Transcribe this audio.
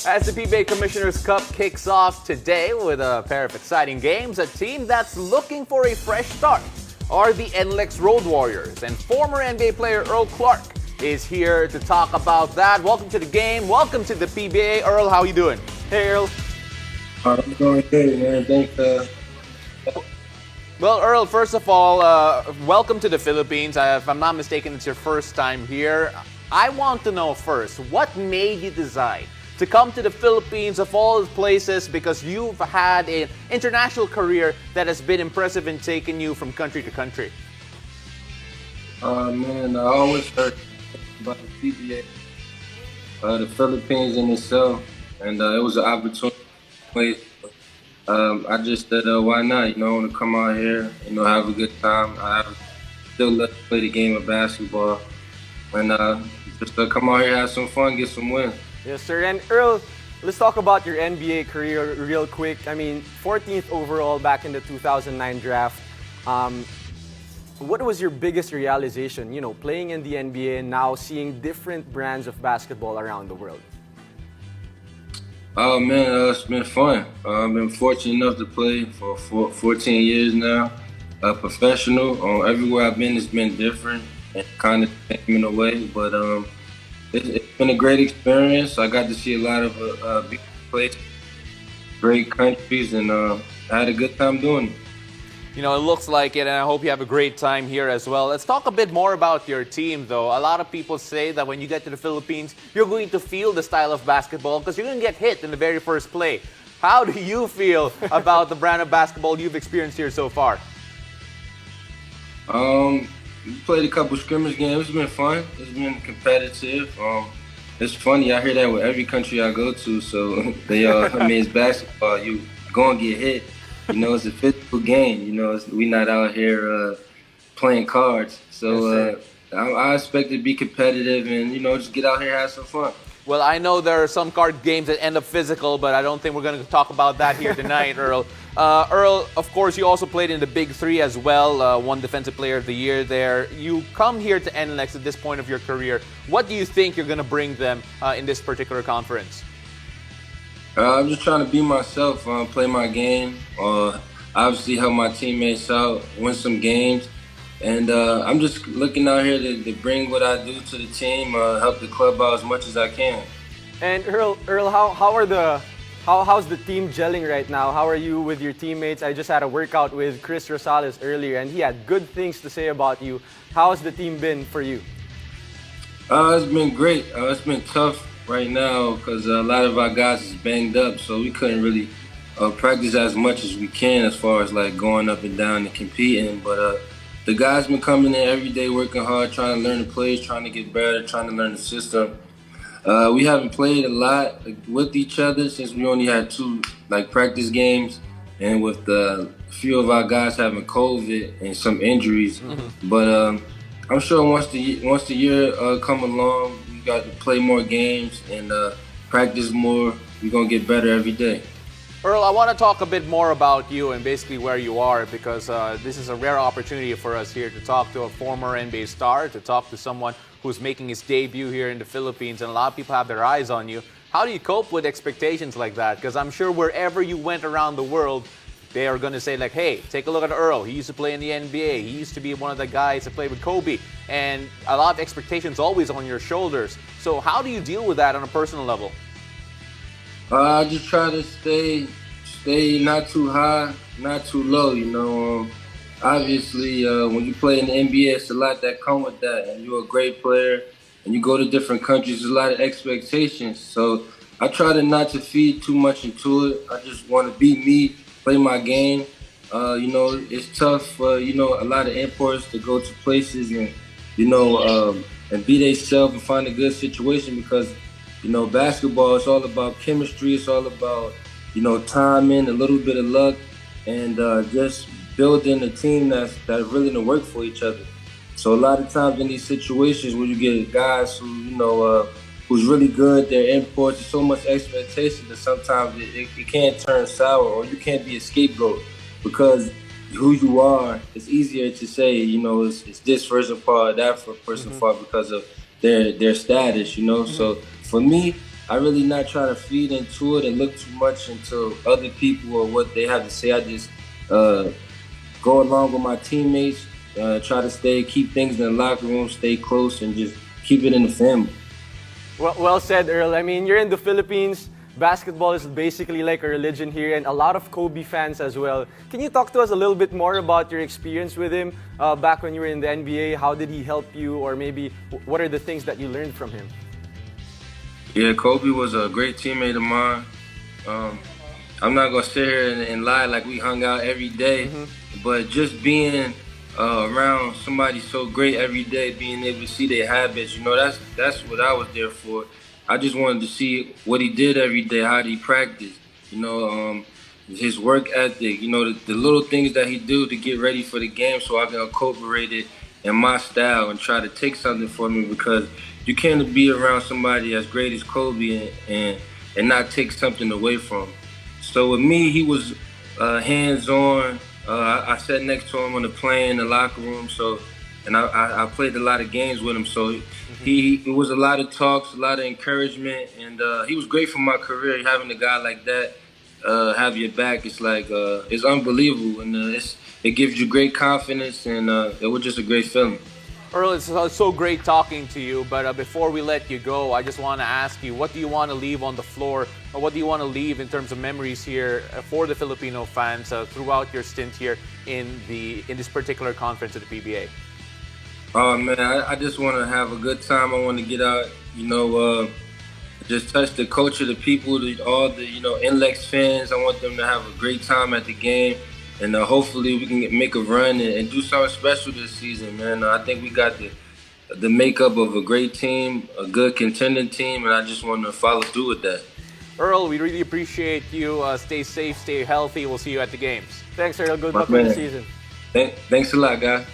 As the PBA Commissioner's Cup kicks off today with a pair of exciting games, a team that's looking for a fresh start are the NLEX Road Warriors. And former NBA player Earl Clark is here to talk about that. Welcome to the game. Welcome to the PBA. Earl, how you doing? Hey, Earl. I'm doing good, man. Thanks. Well, Earl, first of all, welcome to the Philippines. If I'm not mistaken, it's your first time here. I want to know first, what made you decide to come to the Philippines of all places, because you've had an international career that has been impressive in taking you from country to country? Man, I always heard about the PBA, the Philippines in itself, and it was an opportunity. I just said, why not? I want to come out here, have a good time. I still love to play the game of basketball, and just come out here, have some fun, get some wins. Yes, sir. And Earl, let's talk about your NBA career real quick. I mean, 14th overall back in the 2009 draft. What was your biggest realization, playing in the NBA and now seeing different brands of basketball around the world? Oh, man, it's been fun. I've been fortunate enough to play for 14 years now, professional. Everywhere I've been, it's been different and kind of came in a way, but it's been a great experience. I got to see a lot of big places, great countries, and I had a good time doing it. It looks like it, and I hope you have a great time here as well. Let's talk a bit more about your team, though. A lot of people say that when you get to the Philippines, you're going to feel the style of basketball because you're going to get hit in the very first play. How do you feel about the brand of basketball you've experienced here so far? We played a couple scrimmage games. It's been fun. It's been competitive. It's funny. I hear that with every country I go to. So it's basketball. You gonna get hit. It's a physical game. We're not out here playing cards. So I expect to be competitive and just get out here and have some fun. Well, I know there are some card games that end up physical, but I don't think we're going to talk about that here tonight, Earl. Earl, of course, you also played in the Big Three as well, won Defensive Player of the Year there. You come here to NLEX at this point of your career. What do you think you're going to bring them in this particular conference? I'm just trying to be myself, play my game, obviously help my teammates out, win some games. And I'm just looking out here to bring what I do to the team, help the club out as much as I can. And Earl, how's the team gelling right now? How are you with your teammates? I just had a workout with Chris Rosales earlier, and he had good things to say about you. How's the team been for you? It's been great. It's been tough right now because a lot of our guys is banged up, so we couldn't really practice as much as we can as far as like going up and down and competing. But the guys been coming in every day, working hard, trying to learn the plays, trying to get better, trying to learn the system. We haven't played a lot with each other since we only had 2 practice games, and with a few of our guys having COVID and some injuries. Mm-hmm. But I'm sure once the year come along, we got to play more games and practice more. We're gonna get better every day. Earl, I want to talk a bit more about you and basically where you are, because this is a rare opportunity for us here to talk to a former NBA star, to talk to someone who's making his debut here in the Philippines, and a lot of people have their eyes on you. How do you cope with expectations like that? Because I'm sure wherever you went around the world, they are going to say like, hey, take a look at Earl. He used to play in the NBA. He used to be one of the guys that played with Kobe. And a lot of expectations always on your shoulders. So how do you deal with that on a personal level? I just try to stay not too high, not too low. Obviously, when you play in the NBA, it's a lot that come with that, and you're a great player, and you go to different countries, there's a lot of expectations. So I try to not to feed too much into it. I just want to be me, play my game. It's tough for a lot of imports to go to places and and be themselves and find a good situation, because basketball is all about chemistry. It's all about timing, a little bit of luck, and just building a team that's really to work for each other. So a lot of times in these situations where you get guys who who's really good, their imports, there's so much expectation that sometimes it can turn sour, or you can't be a scapegoat because who you are. It's easier to say it's this person part, that person part because of their status. So for me, I really not try to feed into it and look too much into other people or what they have to say. I just uh, go along with my teammates, try to keep things in the locker room, stay close, and just keep it in the family. Well said, Earl. I mean, you're in the Philippines. Basketball is basically like a religion here, and a lot of Kobe fans as well. Can you talk to us a little bit more about your experience with him back when you were in the NBA? How did he help you, or maybe what are the things that you learned from him? Yeah, Kobe was a great teammate of mine. Um, I'm not gonna sit here and lie like we hung out every day, but just being around somebody so great every day, being able to see their habits, that's what I was there for. I just wanted to see what he did every day, how he practiced, his work ethic, the little things that he do to get ready for the game, so I can incorporate it in my style and try to take something from me because you can't be around somebody as great as Kobe and not take something away from him. So with me, he was hands-on. I sat next to him on the plane in the locker room. And I played a lot of games with him. So it was a lot of talks, a lot of encouragement, and he was great for my career. Having a guy like that have your back, it's unbelievable, and it gives you great confidence, and it was just a great feeling. Earl, it's so great talking to you, but before we let you go, I just want to ask you, what do you want to leave on the floor, or what do you want to leave in terms of memories here for the Filipino fans throughout your stint here in this particular conference at the PBA? Oh man, I just want to have a good time. I want to get out, just touch the culture, the people, all the NLEX fans. I want them to have a great time at the game. And hopefully we can make a run and do something special this season, man. I think we got the makeup of a great team, a good contending team, and I just want to follow through with that. Earl, we really appreciate you. Stay safe, stay healthy. We'll see you at the games. Thanks, Earl. Good luck with the season. Thanks a lot, guys.